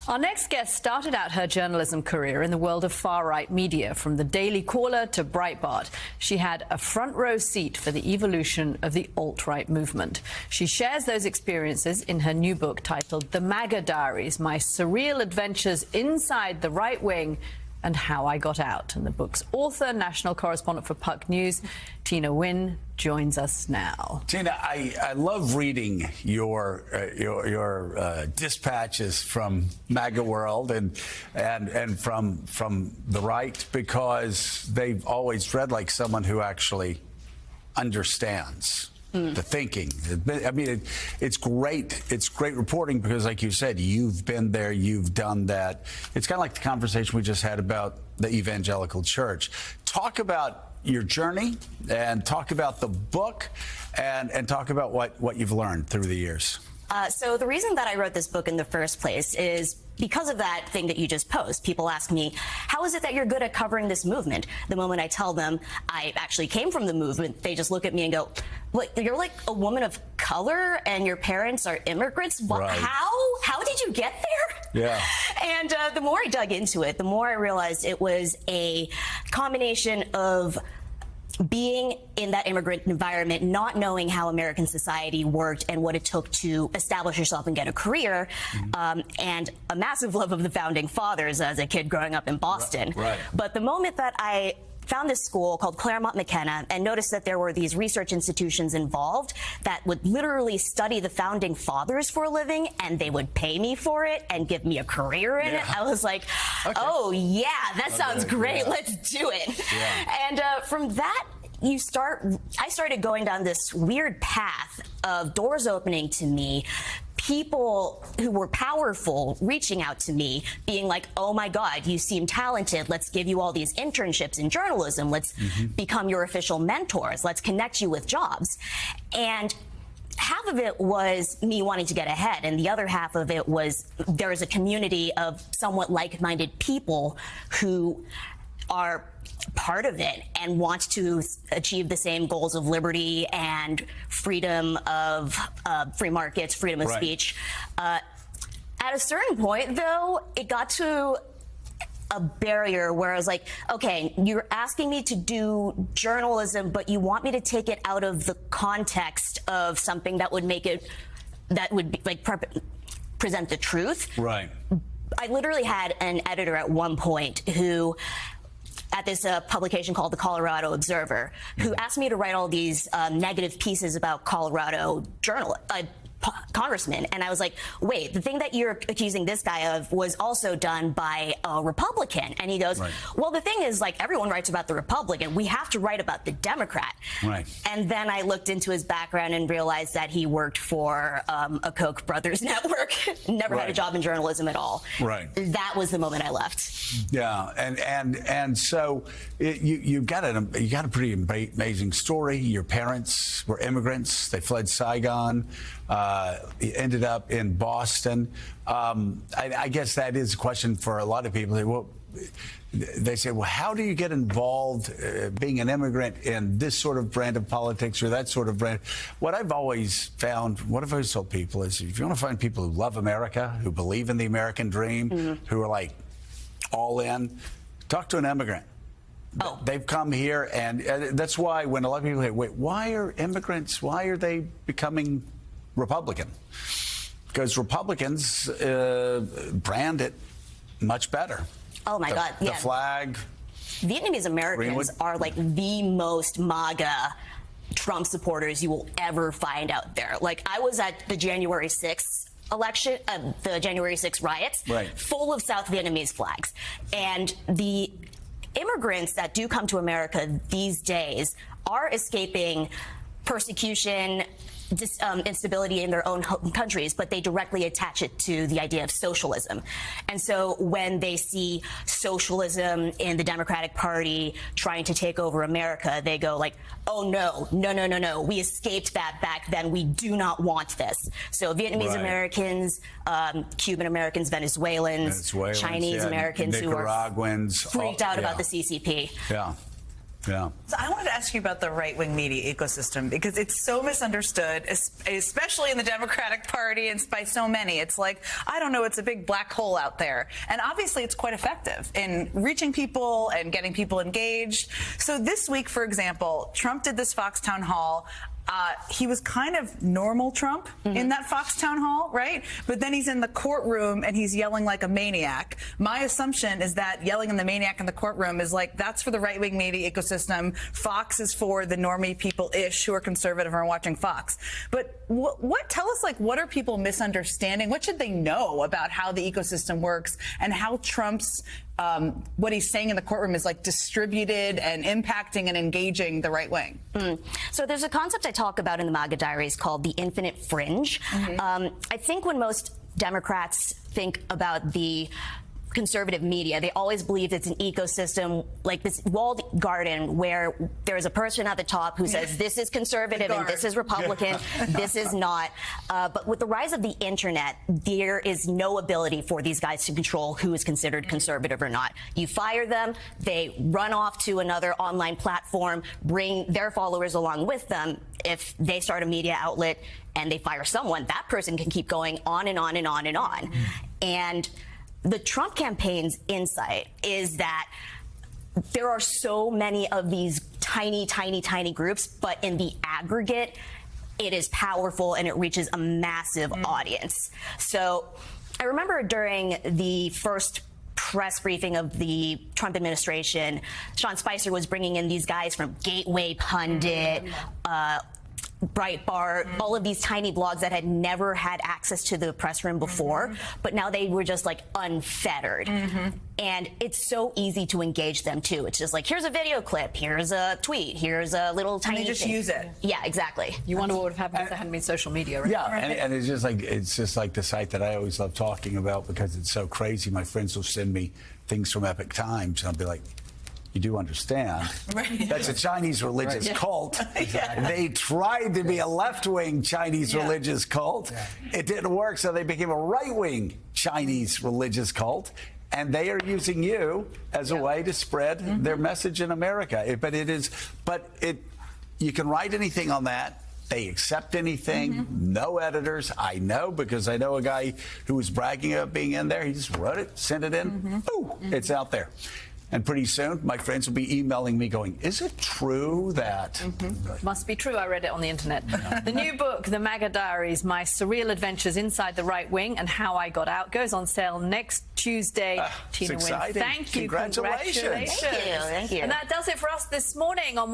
Our next guest started out her journalism career in the world of far-right media, from the Daily Caller to Breitbart. She had a front-row seat for the evolution of the alt-right movement. She shares those experiences in her new book titled The MAGA Diaries, My Surreal Adventures Inside the Right Wing and How I Got Out. And the book's author, national correspondent for Puck News, Tina Nguyen, joins us now. Tina, I love reading your dispatches from MAGA world and from the right, because they've always read like someone who actually understands the thinking. I mean, it's great. It's great reporting because, like you said, you've been there, you've done that. It's kind of like the conversation we just had about the evangelical church. Talk about your journey and talk about the book and talk about what you've learned through the years. So the reason that I wrote this book in the first place is because of that thing that you just posed. People ask me, how is it that you're good at covering this movement? The moment I tell them I actually came from the movement, they just look at me and go, what, you're like a woman of color and your parents are immigrants? Right. How did you get there? Yeah. And the more I dug into it, the more I realized it was a combination of being in that immigrant environment, not knowing how American society worked and what it took to establish yourself and get a career, and a massive love of the founding fathers as a kid growing up in Boston. Right. But the moment that I found this school called Claremont McKenna and noticed that there were these research institutions involved that would literally study the founding fathers for a living, and they would pay me for it and give me a career in it, I was like, oh yeah, that sounds great. Yeah. Let's do it. Yeah. And from that, I started going down this weird path of doors opening to me, people who were powerful reaching out to me, being like, oh my God, you seem talented. Let's give you all these internships in journalism. Let's become your official mentors. Let's connect you with jobs. And half of it was me wanting to get ahead, and the other half of it was there is a community of somewhat like-minded people who are part of it and want to achieve the same goals of liberty and freedom of free markets, freedom of speech. At a certain point, though, it got to a barrier where I was like, okay, you're asking me to do journalism, but you want me to take it out of the context of something that would make it, that would be like present the truth. Right. I literally had an editor at one point who, at this publication called the Colorado Observer, who asked me to write all these negative pieces about Colorado congressmen. And I was like, wait, the thing that you're accusing this guy of was also done by a Republican. And he goes, well, the thing is, like, everyone writes about the Republican. We have to write about the Democrat. Right. And then I looked into his background and realized that he worked for a Koch brothers network, never had a job in journalism at all. Right. That was the moment I left. Yeah. And so you got a pretty amazing story. Your parents were immigrants. They fled Saigon. Ended up in Boston. I guess that is a question for a lot of people. They say, well, how do you get involved being an immigrant in this sort of brand of politics or that sort of brand? What I've always found, what I've always told people is, if you want to find people who love America, who believe in the American dream, who are like all in, talk to an immigrant. Oh. They've come here, and that's why when a lot of people say, wait, why are immigrants, why are they becoming Republican? Because Republicans brand it much better. Oh my God! The flag. Vietnamese Americans are like the most MAGA Trump supporters you will ever find out there. Like, I was at the January 6th election, the January 6th riots, full of South Vietnamese flags, and the immigrants that do come to America these days are escaping persecution, instability in their own home countries, but they directly attach it to the idea of socialism. And so when they see socialism in the Democratic Party trying to take over America, they go like, oh no, we escaped that back then. We do not want this. So Vietnamese Americans, Cuban Americans, Venezuelans, Chinese Americans who are Nicaraguans, freaked out about the CCP. Yeah. Yeah. So I wanted to ask you about the right-wing media ecosystem, because it's so misunderstood, especially in the Democratic Party and by so many. It's like, I don't know, it's a big black hole out there. And obviously it's quite effective in reaching people and getting people engaged. So this week, for example, Trump did this Fox town hall. He was kind of normal Trump in that Fox town hall, right? But then he's in the courtroom and he's yelling like a maniac. My assumption is that yelling in the maniac in the courtroom is like, that's for the right-wing media ecosystem. Fox is for the normie people-ish who are conservative and are watching Fox. But tell us, like, what are people misunderstanding? What should they know about how the ecosystem works and how Trump's what he's saying in the courtroom is like distributed and impacting and engaging the right wing? So there's a concept I talk about in the MAGA Diaries called the infinite fringe. I think when most Democrats think about the conservative media, they always believe it's an ecosystem, like this walled garden where there's a person at the top who says this is conservative and this is Republican, this is not. But with the rise of the internet, there is no ability for these guys to control who is considered conservative or not. You fire them, they run off to another online platform, bring their followers along with them. If they start a media outlet and they fire someone, that person can keep going on and on and on and on. And the Trump campaign's insight is that there are so many of these tiny, tiny, tiny groups, but in the aggregate, it is powerful and it reaches a massive audience. So I remember during the first press briefing of the Trump administration, Sean Spicer was bringing in these guys from Gateway Pundit, Breitbart, all of these tiny blogs that had never had access to the press room before, but now they were just like unfettered. And it's so easy to engage them too. It's just like, here's a video clip, here's a tweet, here's a little tiny And they just thing. use it. Yeah, exactly. You wonder what would have happened if there hadn't been social media, right? Yeah, and it's just like the site that I always love talking about because it's so crazy. My friends will send me things from Epic Times, and I'll be like, you do understand. That's a Chinese religious cult. They tried to be a left-wing Chinese religious cult. It didn't work, so they became a right-wing Chinese religious cult. And they are using you as a way to spread their message in America. You can write anything on that. They accept anything, no editors. I know because I know a guy who was bragging about being in there. He just wrote it, sent it in, it's out there. And pretty soon, my friends will be emailing me going, is it true that... Must be true. I read it on the internet. The new book, The MAGA Diaries, My Surreal Adventures Inside the Right Wing and How I Got Out, goes on sale next Tuesday. Tina Wynn, exciting. thank you. Congratulations. Thank you. And that does it for us this morning on